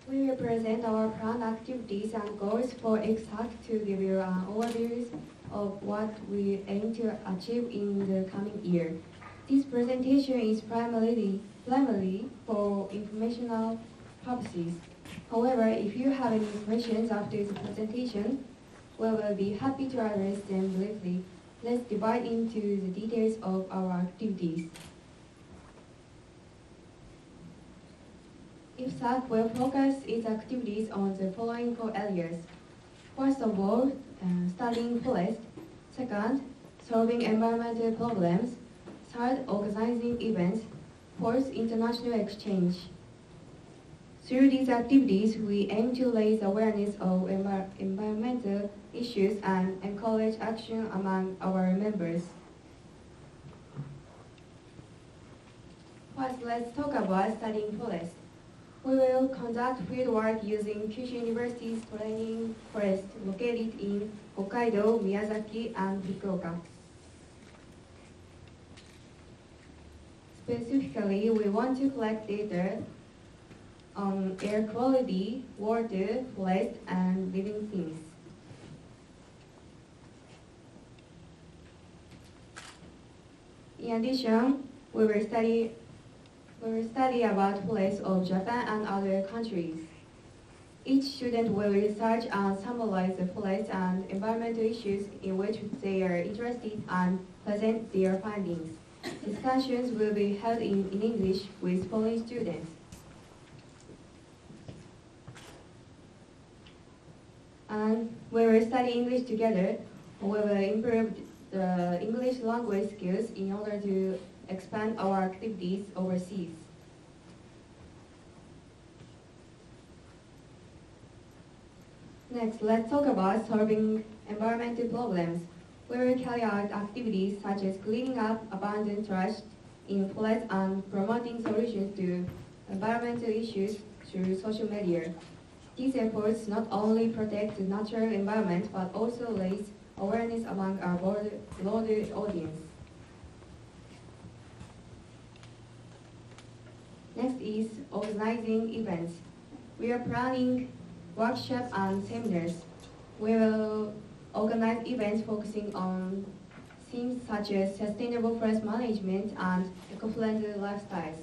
We will present our planned activities and goals for IFSAQ to give you an overview of what we aim to achieve in the coming year. This presentation is primarily for informational purposes. However, if you have any questions after the presentation, we will be happy to address them briefly. Let's divide into the details of our activities. IFSAQ will focus its activities on the following 4 areas. First of all, studying forest. Second, solving environmental problems. Third, organizing events. Fourth, international exchange. Through these activities, we aim to raise awareness of environmental issues and encourage action among our members. First, let's talk about studying forest. We will conduct fieldwork using Kyushu University's training forest located in Hokkaido, Miyazaki, and Fukuoka. Specifically, we want to collect data on air quality, water, forest, and living things. In addition, we will study about forests of Japan and other countries. Each student will research and summarize the forest and environmental issues in which they are interested and present their findings. Discussions will be held in English with foreign students. And we will study English together. We will improve the English language skills in order to expand our activities overseas. Next, let's talk about solving environmental problems. We will carry out activities such as cleaning up abandoned trash in forests and promoting solutions to environmental issues through social media. These efforts not only protect the natural environment but also raise awareness among our broader audience. Next is organizing events. We are planning workshops and seminars. We will organize events focusing on themes such as sustainable forest management and eco-friendly lifestyles.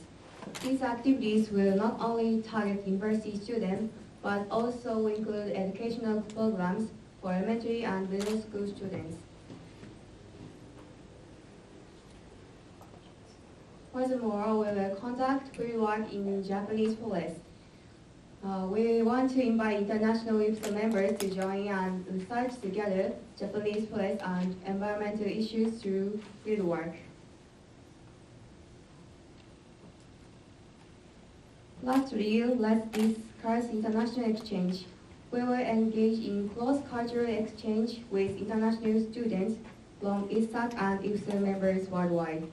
These activities will not only target university students, but also include educational programs for elementary and middle school students. Furthermore, we will conduct fieldwork in Japanese forests. We want to invite international IFSA members to join and research together Japanese forests and environmental issues through fieldwork. Lastly, let's discuss international exchange. We will engage in cross-cultural exchange with international students from IFSAQ and IFSA members worldwide.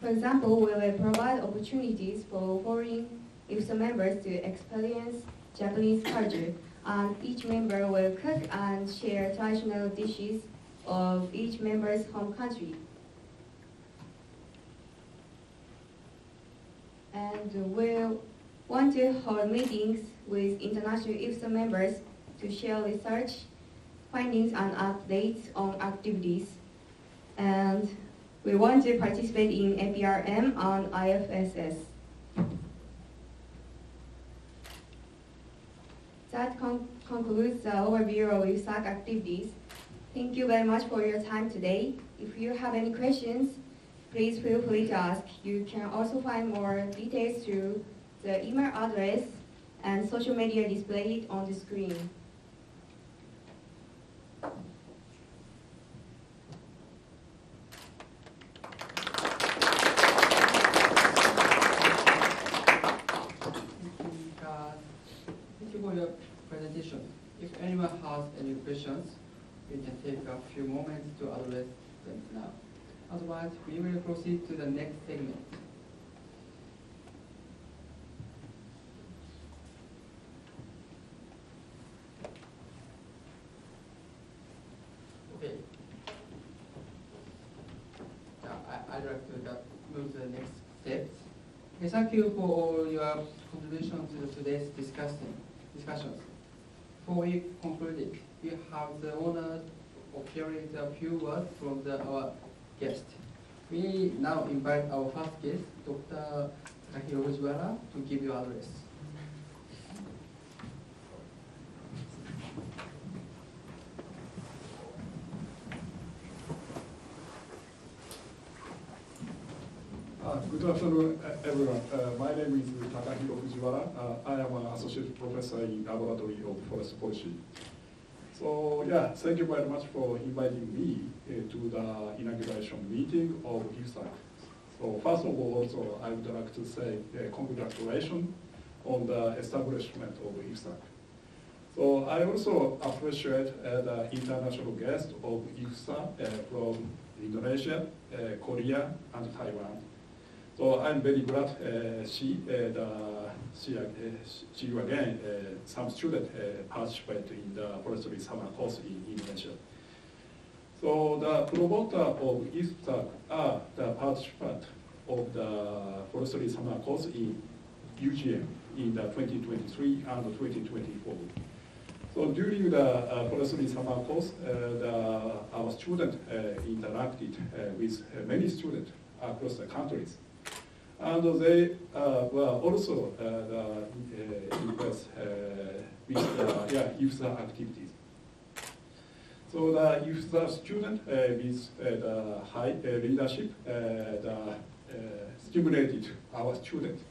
For example, we will provide opportunities for foreign IFSA members to experience Japanese culture, and each member will cook and share traditional dishes of each member's home country. And we'll want to hold meetings with international IFSA members to share research, findings, and updates on activities. And we want to participate in APRM and IFSS. That concludes the overview of IFSAQ activities. Thank you very much for your time today. If you have any questions, please feel free to ask. You can also find more details through the email address and social media displayed on the screen. Thank you for your presentation. If anyone has any questions, we can take a few moments to address them now. Otherwise, we will proceed to the next segment. Okay. I'd like to move to the next steps. Okay, thank you for all your contribution to today's discussions. Before we conclude, we have the honor of hearing a few words from our guest. We now invite our first guest, Dr. Takahiro Fujiwara, to give your address. Good afternoon, everyone. My name is Takahiro Fujiwara. I am an associate professor in laboratory of forest policy. So yeah, thank you very much for inviting me to the inauguration meeting of IFSAQ. So first of all, also I would like to say congratulations on the establishment of IFSAQ. So I also appreciate the international guests of IFSAQ from Indonesia, Korea, and Taiwan. So I'm very glad see you again. Some students participate in the Forestry summer course in Indonesia. So the promoter of IFSAQ are the participants of the Forestry summer course in UGM in the 2023 and 2024. So during the Forestry summer course, our students interacted with many students across the countries. And they were also impressed with the IFSAQ activities. So the IFSAQ student with the high leadership stimulated our students.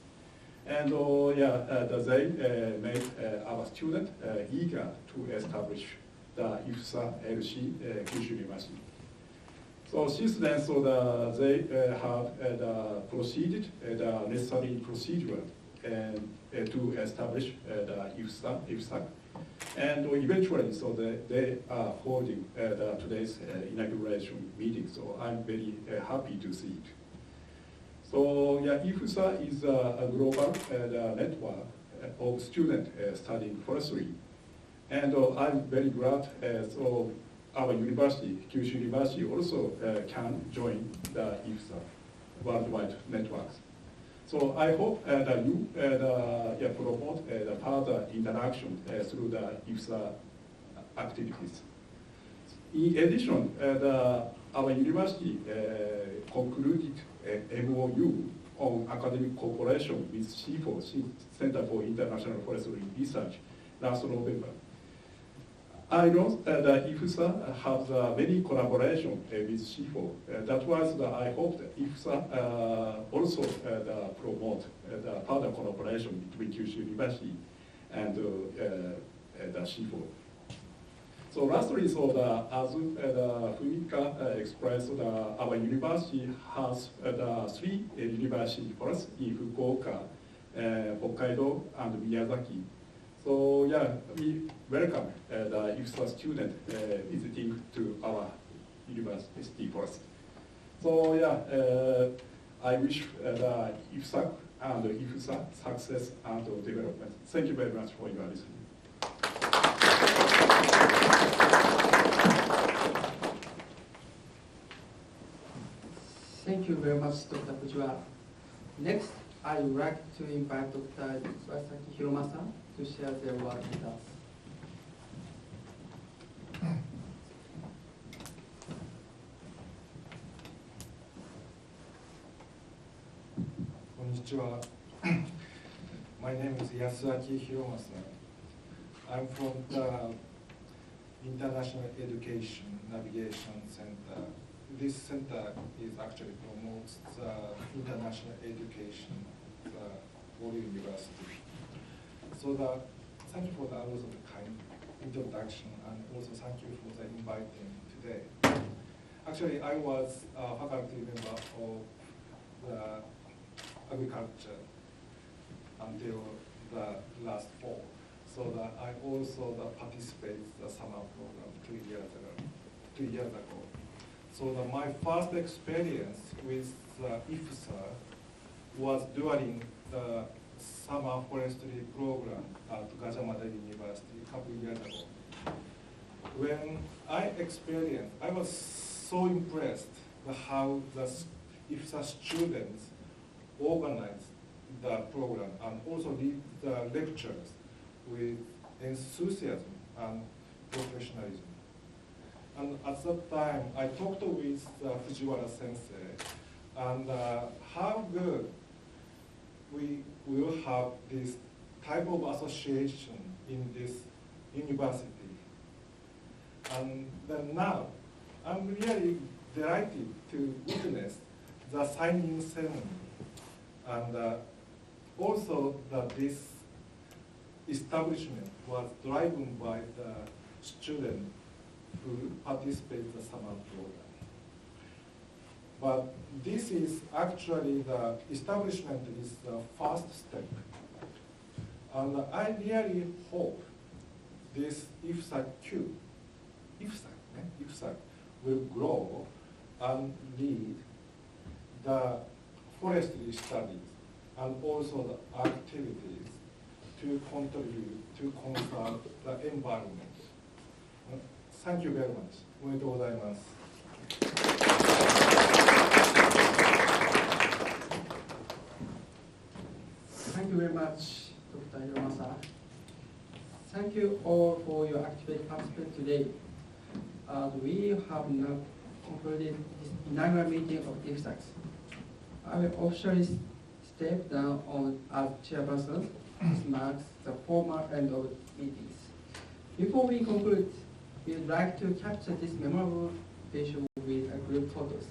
And they made our students eager to establish the IFSAQ LC KYUSHU University. So since then, they have proceeded the necessary procedure to establish the IFSAQ. And eventually, they are holding today's inauguration meeting. So I'm very happy to see it. So yeah, IFSAQ is a global network of students studying forestry. And I'm very glad our university, KYUSHU University, also can join the IFSAQ worldwide networks. So I hope that you promote the further interaction through the IFSAQ activities. In addition, our university concluded a MOU on academic cooperation with CIFO, Center for International Forestry Research, last November. I know that IFSAQ has many collaboration with CIFO. That was I hope that IFSAQ also promote the further collaboration between KYUSHU University and the CIFO. So lastly, as Fumika expressed, our university has 3 university forests in Fukuoka, Hokkaido, and Miyazaki. So yeah, we welcome the IFSAQ student visiting to our university forest. So yeah, I wish the IFSAQ and IFSAQ success and development. Thank you very much for your listening. Thank you very much, Dr. Fujiwara. Next, I would like to invite Dr. Ifsaq Hiromasa to share their work with us. こんにちは。My name is Ifsaq Hiromasa. I'm from the International Education Navigation Center, this center is actually promotes international education for university. So thank you for the also the kind introduction, and also thank you for the inviting today. Actually, I was a faculty member of the agriculture until the last fall. So that I also participated in the summer program 2 years ago. So that my first experience with IFSAQ was during the summer forestry program at Gajah Mada University a couple of years ago. When I experienced, I was so impressed how the IFSAQ students organized the program and also lead the lectures with enthusiasm and professionalism. And at that time, I talked with Fujiwara sensei, and how good we will have this type of association in this university. And then now, I'm really delighted to witness the signing ceremony, and also that this establishment was driven by the students who participate in the summer program. But this is actually the establishment is the first step. And I really hope this IFSAQ will grow and lead the forestry studies and also the activities to contribute to conserve the environment. Thank you very much. おめでとうございます。Thank you very much, Dr. Hiromasa. Thank you all for your active participation today. We have now concluded this inaugural meeting of IFSAQ. I will officially step down as chairperson. This marks the formal end of meetings. Before we conclude, we would like to capture this memorable occasion with a group photos.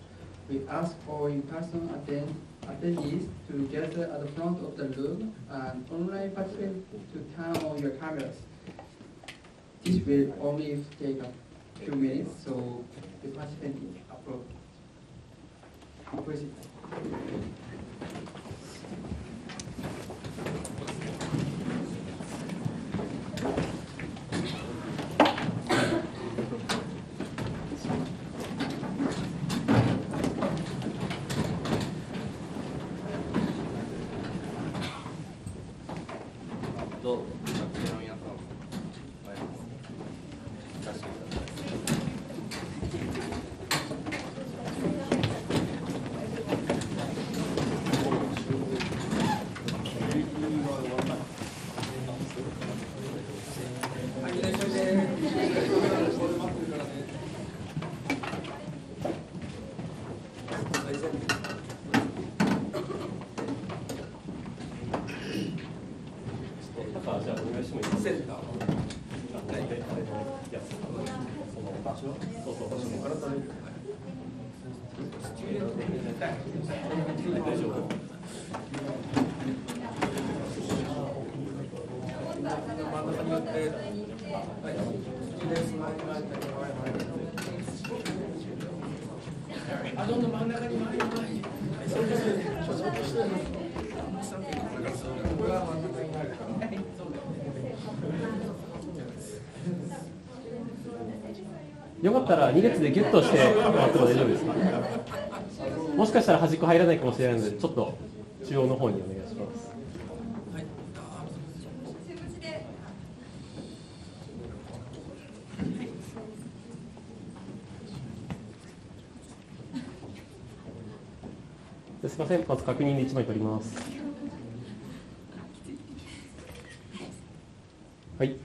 We ask all in-person attendees to gather at the front of the room and online participants to turn on your cameras. This will only take a few minutes, so the participants approach. Please. よかったら2列でギュッとしてもらっても大丈夫ですか。もしかしたら端っこ入らないかもしれないので、ちょっと中央の方にお願いします。すみません、まず確認で1枚取ります。はい。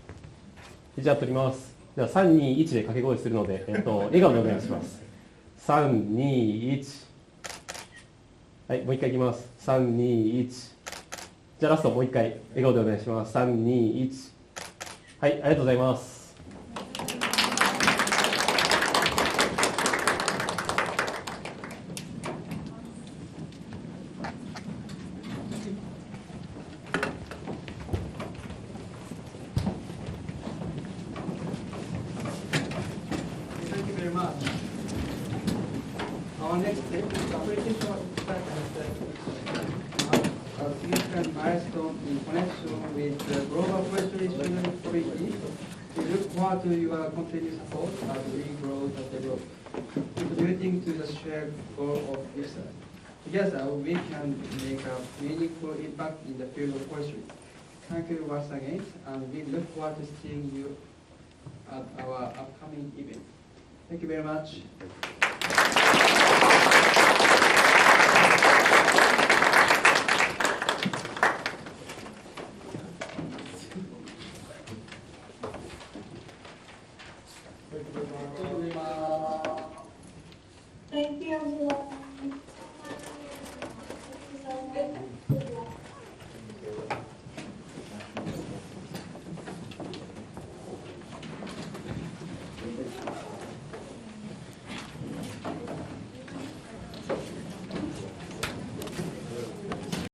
じゃあ取ります。では3、2、1で掛け声するので、笑顔でお願いします。3、2、1。はい、もう一回いきます。3、2、1。じゃあラストもう一回笑顔でお願いします。3、2、1。はい、ありがとうございます。a significant milestone in connection with the Global Forestry Student Treaty. We look forward to your continued support as we grow and develop, contributing to the shared goal of IFSAQ. Together, we can make a meaningful impact in the field of forestry. Thank you once again, and we look forward to seeing you at our upcoming event. Thank you very much. Thank you, everyone.